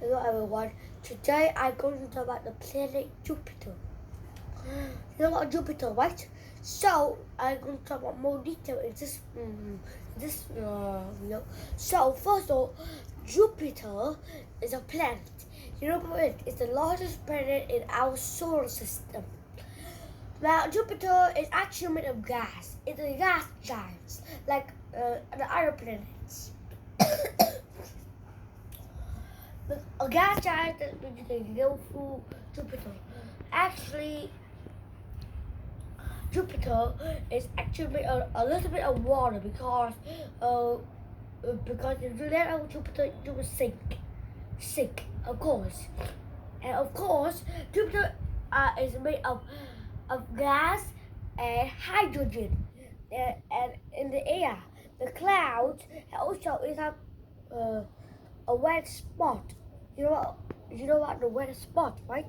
Hello everyone. Today I'm going to talk about the planet Jupiter. You know about Jupiter, right? So I'm going to talk about more detail in this video. So first of all, Jupiter is a planet. You know about it? It's the largest planet in our solar system. Now Jupiter is actually made of gas. It's a gas giant, like the other planets. A gas giant that you can go through Jupiter. Actually, Jupiter is actually made of a little bit of water because if you let out Jupiter, you will sink, of course. And of course, Jupiter is made of gas and hydrogen, and in the air, the clouds, and also it has a wet spot. You know what the wet spot, right?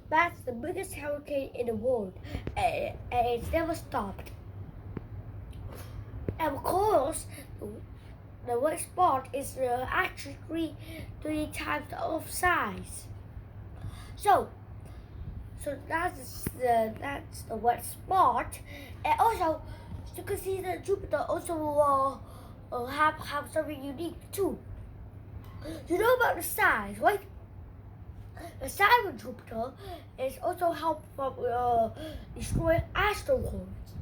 That's the biggest hurricane in the world, and it's never stopped. And of course, the wet spot is actually three times of size. So that's the wet spot, and also you can see that Jupiter also have something unique too. You know about the size, right? The size of Jupiter is also help from destroying asteroids.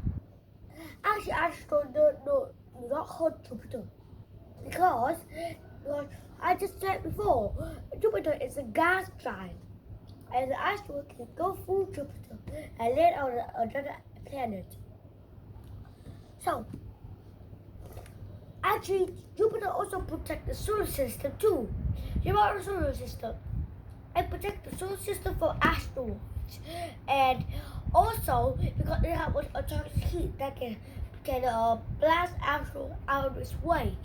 Actually, asteroids do not hurt Jupiter because, like I just said before, Jupiter is a gas giant, and the asteroid can go through Jupiter and land on another planet. So, actually, Jupiter also protects the solar system too. You know the solar system? It protects the solar system from asteroids, and also because it has a ton of heat that can blast asteroids out of its way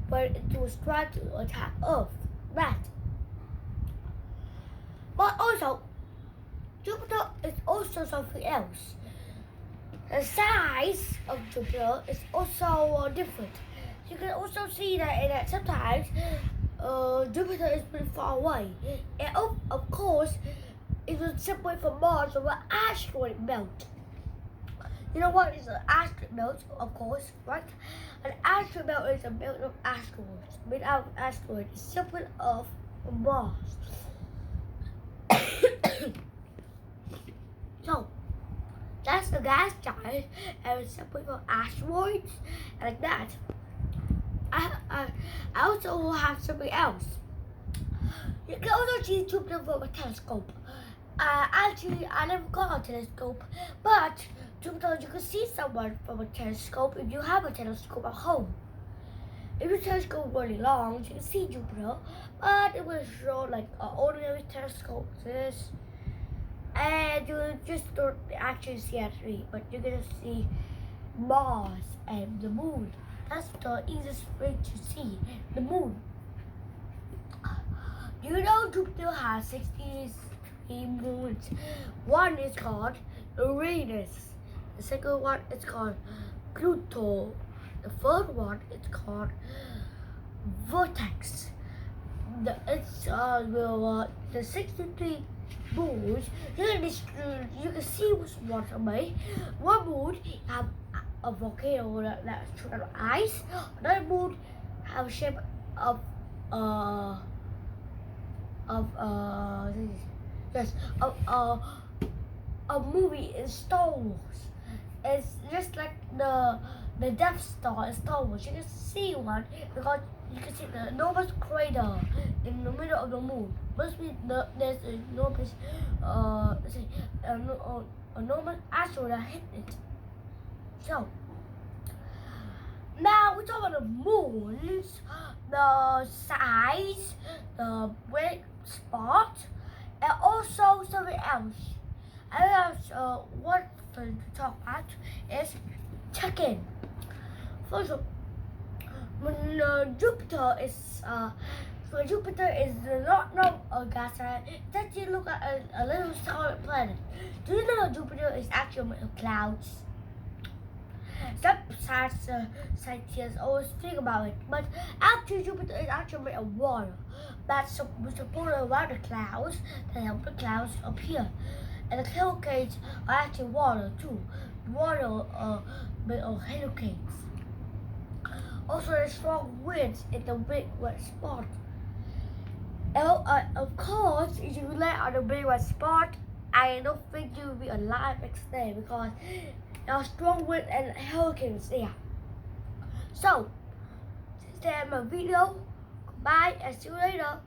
when it was trying to attack Earth. That. But also, Jupiter is also something else. The size of Jupiter is also different. You can also see that sometimes Jupiter is pretty far away. And of course, it will separate from Mars or an asteroid belt. You know what is an asteroid belt, of course, right? An asteroid belt is a belt of asteroids made out of asteroids. It's separate from Mars. So, that's the gas giant, and it's separate from asteroids, and like that. I also have something else. You can also see Jupiter from a telescope. Actually, I never got a telescope, but Jupiter, you can see someone from a telescope if you have a telescope at home. If your telescope is really long, you can see Jupiter, but it will show like an ordinary telescope this. And you just don't actually see actually, but you're gonna see Mars and the moon. That's the easiest way to see the moon. You know Jupiter has 63 moons. One is called Uranus. The second one is called Pluto. The third one is called Vortex. The 63 moons. You can see which ones are made. One moon have a volcano that's shot out of ice. Another moon have a shape of a movie in Star Wars. It's just like the Death Star in Star Wars. You can see one because you can see the enormous crater in the middle of the moon. Must be there's an enormous enormous asteroid that hit it. So now we talk about the moons, the size, the red spot, and also something else. One thing to talk about is check-in. First of all, when Jupiter is not a gas giant, then you look at a little solid planet. Do you know Jupiter is actually made of clouds? Some scientists always think about it, but actually Jupiter is actually made of water. that's supported around the clouds that help the clouds appear. And the hurricanes are actually water too. Water made of hurricanes. Also, there's strong winds in the big red spot. Of course, if you land on the big red spot, I don't think you'll be alive next day because there are strong winds and hurricanes there. So, this is my video. Goodbye and see you later.